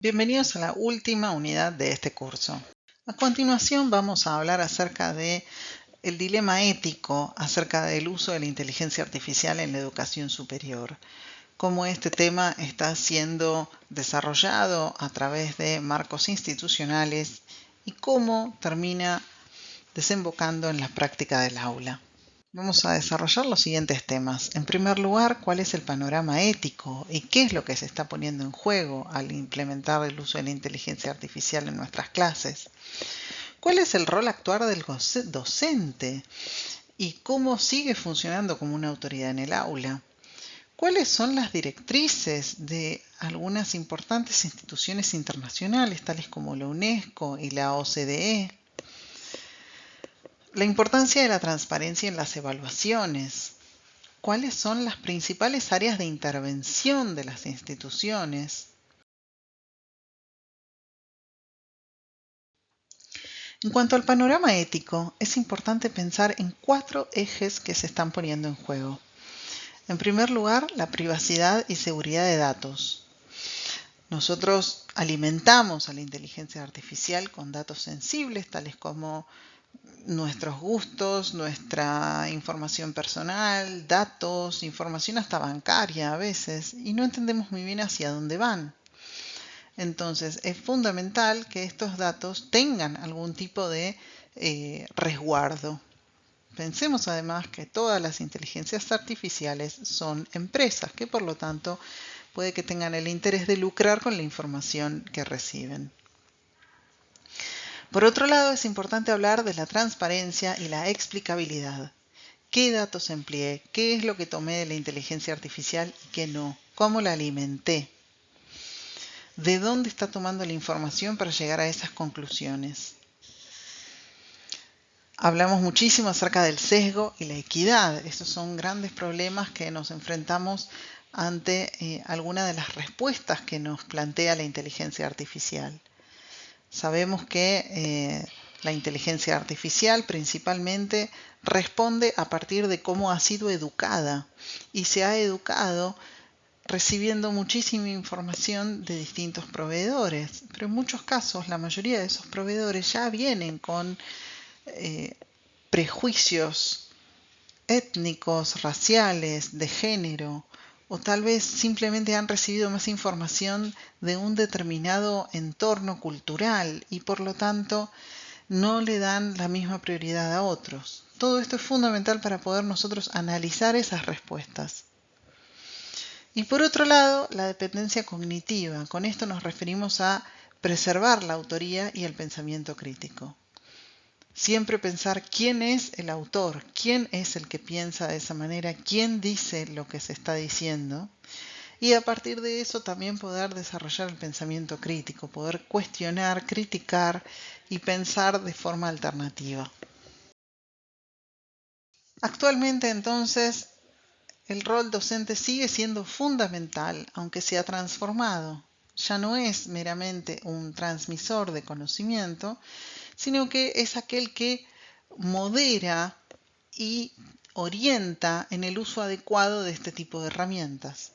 Bienvenidos a la última unidad de este curso. A continuación vamos a hablar acerca de el dilema ético acerca del uso de la inteligencia artificial en la educación superior, cómo este tema está siendo desarrollado a través de marcos institucionales y cómo termina desembocando en la práctica del aula. Vamos a desarrollar los siguientes temas. En primer lugar, ¿cuál es el panorama ético y qué es lo que se está poniendo en juego al implementar el uso de la inteligencia artificial en nuestras clases? ¿Cuál es el rol actual del docente y cómo sigue funcionando como una autoridad en el aula? ¿Cuáles son las directrices de algunas importantes instituciones internacionales, tales como la UNESCO y la OCDE? La importancia de la transparencia en las evaluaciones. ¿Cuáles son las principales áreas de intervención de las instituciones? En cuanto al panorama ético, es importante pensar en 4 ejes que se están poniendo en juego. En primer lugar, la privacidad y seguridad de datos. Nosotros alimentamos a la inteligencia artificial con datos sensibles, tales como nuestros gustos, nuestra información personal, datos, información hasta bancaria a veces, y no entendemos muy bien hacia dónde van. Entonces, es fundamental que estos datos tengan algún tipo de resguardo. Pensemos además que todas las inteligencias artificiales son empresas que por lo tanto puede que tengan el interés de lucrar con la información que reciben. Por otro lado, es importante hablar de la transparencia y la explicabilidad. ¿Qué datos empleé? ¿Qué es lo que tomé de la inteligencia artificial y qué no? ¿Cómo la alimenté? ¿De dónde está tomando la información para llegar a esas conclusiones? Hablamos muchísimo acerca del sesgo y la equidad. Estos son grandes problemas que nos enfrentamos ante alguna de las respuestas que nos plantea la inteligencia artificial. Sabemos que la inteligencia artificial principalmente responde a partir de cómo ha sido educada y se ha educado recibiendo muchísima información de distintos proveedores, pero en muchos casos la mayoría de esos proveedores ya vienen con prejuicios étnicos, raciales, de género, o tal vez simplemente han recibido más información de un determinado entorno cultural y por lo tanto no le dan la misma prioridad a otros. Todo esto es fundamental para poder nosotros analizar esas respuestas. Y por otro lado, la dependencia cognitiva. Con esto nos referimos a preservar la autoría y el pensamiento crítico. Siempre pensar quién es el autor, quién es el que piensa de esa manera, quién dice lo que se está diciendo. Y a partir de eso también poder desarrollar el pensamiento crítico, poder cuestionar, criticar y pensar de forma alternativa. Actualmente entonces el rol docente sigue siendo fundamental, aunque se ha transformado. Ya no es meramente un transmisor de conocimiento, sino que es aquel que modera y orienta en el uso adecuado de este tipo de herramientas.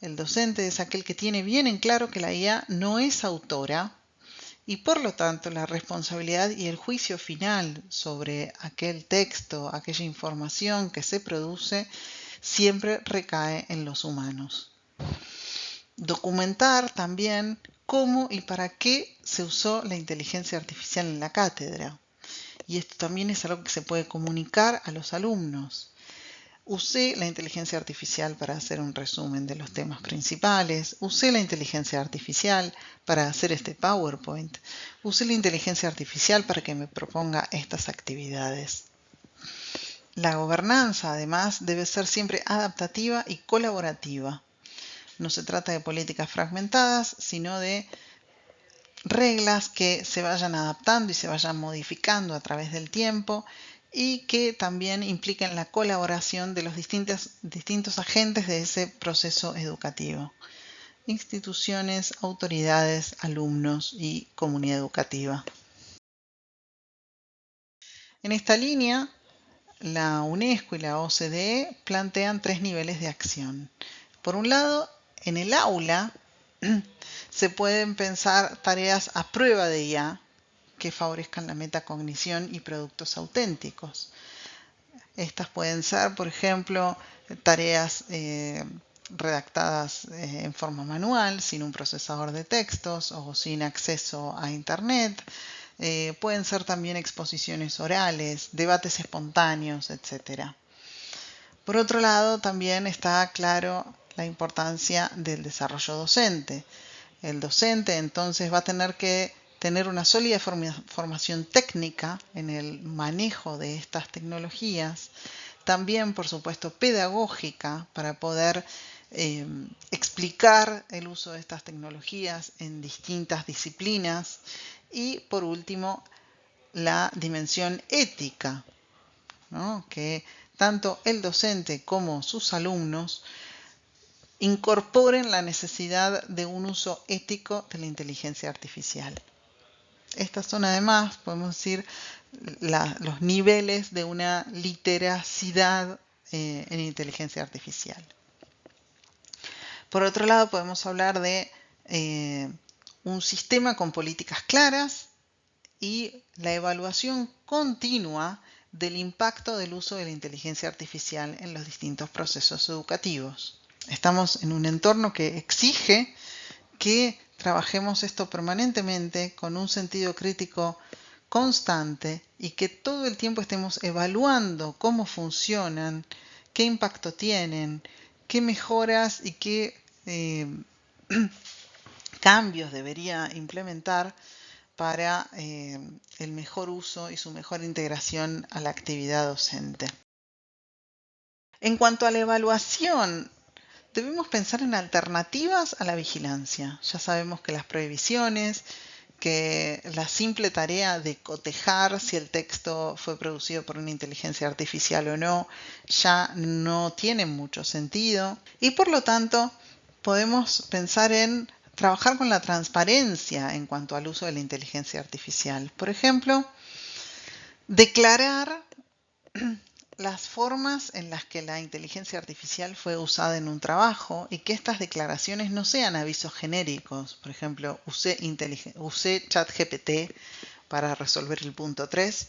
El docente es aquel que tiene bien en claro que la IA no es autora y por lo tanto la responsabilidad y el juicio final sobre aquel texto, aquella información que se produce, siempre recae en los humanos. Documentar también cómo y para qué se usó la inteligencia artificial en la cátedra. Y esto también es algo que se puede comunicar a los alumnos. Usé la inteligencia artificial para hacer un resumen de los temas principales. Usé la inteligencia artificial para hacer este PowerPoint. Usé la inteligencia artificial para que me proponga estas actividades. La gobernanza, además, debe ser siempre adaptativa y colaborativa. No se trata de políticas fragmentadas, sino de reglas que se vayan adaptando y se vayan modificando a través del tiempo y que también impliquen la colaboración de los distintos agentes de ese proceso educativo: instituciones, autoridades, alumnos y comunidad educativa. En esta línea, la UNESCO y la OCDE plantean 3 niveles de acción. Por un lado, en el aula se pueden pensar tareas a prueba de IA que favorezcan la metacognición y productos auténticos. Estas pueden ser, por ejemplo, tareas redactadas en forma manual, sin un procesador de textos o sin acceso a Internet. Pueden ser también exposiciones orales, debates espontáneos, etc. Por otro lado, también está claro la importancia del desarrollo docente. El docente entonces va a tener que tener una sólida formación técnica en el manejo de estas tecnologías, también por supuesto pedagógica para poder explicar el uso de estas tecnologías en distintas disciplinas y por último la dimensión ética, ¿no? Que tanto el docente como sus alumnos incorporen la necesidad de un uso ético de la inteligencia artificial. Estas son además, podemos decir, los niveles de una literacidad en inteligencia artificial. Por otro lado, podemos hablar de un sistema con políticas claras y la evaluación continua del impacto del uso de la inteligencia artificial en los distintos procesos educativos. Estamos en un entorno que exige que trabajemos esto permanentemente con un sentido crítico constante y que todo el tiempo estemos evaluando cómo funcionan, qué impacto tienen, qué mejoras y qué cambios debería implementar para el mejor uso y su mejor integración a la actividad docente. En cuanto a la evaluación, debemos pensar en alternativas a la vigilancia. Ya sabemos que las prohibiciones, que la simple tarea de cotejar si el texto fue producido por una inteligencia artificial o no, ya no tiene mucho sentido. Y por lo tanto, podemos pensar en trabajar con la transparencia en cuanto al uso de la inteligencia artificial. Por ejemplo, declarar las formas en las que la inteligencia artificial fue usada en un trabajo y que estas declaraciones no sean avisos genéricos. Por ejemplo, usé ChatGPT para resolver el punto 3,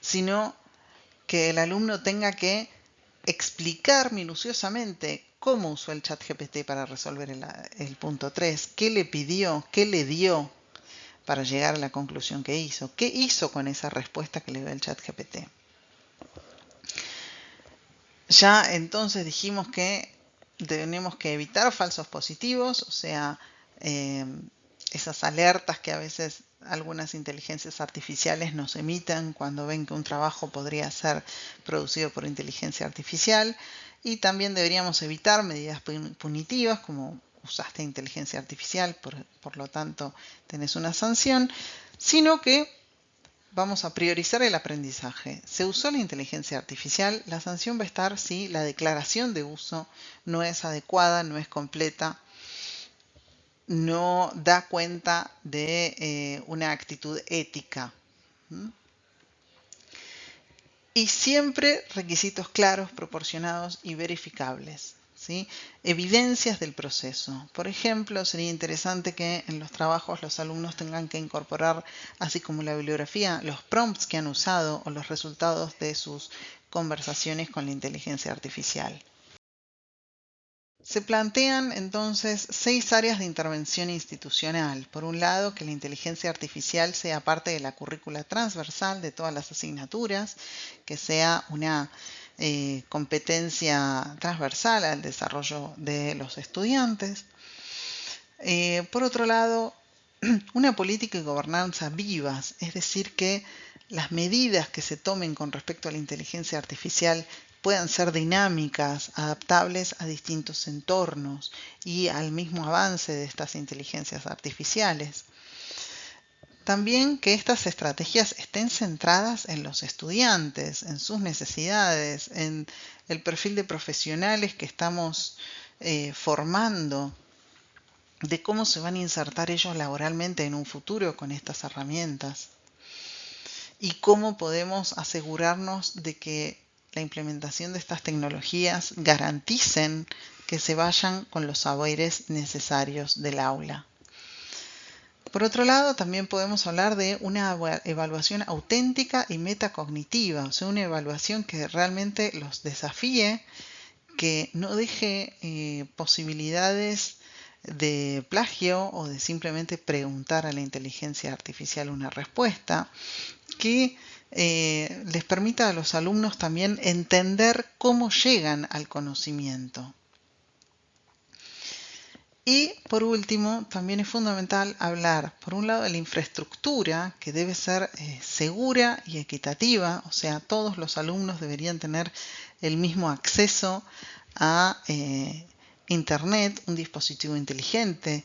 sino que el alumno tenga que explicar minuciosamente cómo usó el ChatGPT para resolver el punto 3, qué le pidió, qué le dio para llegar a la conclusión que hizo, qué hizo con esa respuesta que le dio el ChatGPT. Ya entonces dijimos que tenemos que evitar falsos positivos, o sea, esas alertas que a veces algunas inteligencias artificiales nos emiten cuando ven que un trabajo podría ser producido por inteligencia artificial. Y también deberíamos evitar medidas punitivas como usaste inteligencia artificial, por lo tanto tenés una sanción, sino que vamos a priorizar el aprendizaje. Se usó la inteligencia artificial, la sanción va a estar si la declaración de uso no es adecuada, no es completa, no da cuenta de una actitud ética. Y siempre requisitos claros, proporcionados y verificables. ¿Sí? Evidencias del proceso. Por ejemplo, sería interesante que en los trabajos los alumnos tengan que incorporar, así como la bibliografía, los prompts que han usado o los resultados de sus conversaciones con la inteligencia artificial. Se plantean entonces 6 áreas de intervención institucional. Por un lado, que la inteligencia artificial sea parte de la currícula transversal de todas las asignaturas, que sea una competencia transversal al desarrollo de los estudiantes. Por otro lado, una política y gobernanza vivas, es decir, que las medidas que se tomen con respecto a la inteligencia artificial puedan ser dinámicas, adaptables a distintos entornos y al mismo avance de estas inteligencias artificiales. También que estas estrategias estén centradas en los estudiantes, en sus necesidades, en el perfil de profesionales que estamos formando, de cómo se van a insertar ellos laboralmente en un futuro con estas herramientas y cómo podemos asegurarnos de que la implementación de estas tecnologías garanticen que se vayan con los saberes necesarios del aula. Por otro lado, también podemos hablar de una evaluación auténtica y metacognitiva, o sea, una evaluación que realmente los desafíe, que no deje posibilidades de plagio o de simplemente preguntar a la inteligencia artificial una respuesta, que les permita a los alumnos también entender cómo llegan al conocimiento. Y por último, también es fundamental hablar, por un lado, de la infraestructura, que debe ser segura y equitativa, o sea, todos los alumnos deberían tener el mismo acceso a Internet, un dispositivo inteligente,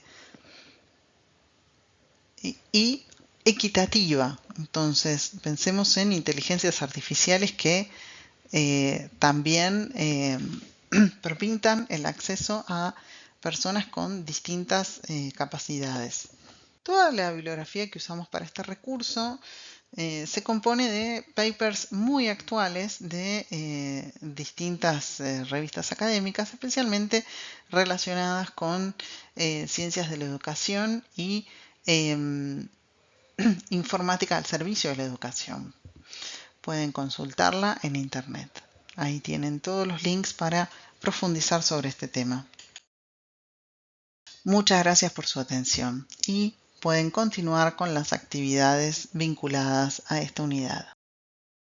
y equitativa. Entonces, pensemos en inteligencias artificiales que también permitan el acceso a personas con distintas capacidades. Toda la bibliografía que usamos para este recurso se compone de papers muy actuales de distintas revistas académicas, especialmente relacionadas con ciencias de la educación y informática al servicio de la educación. Pueden consultarla en internet. Ahí tienen todos los links para profundizar sobre este tema. Muchas gracias por su atención y pueden continuar con las actividades vinculadas a esta unidad.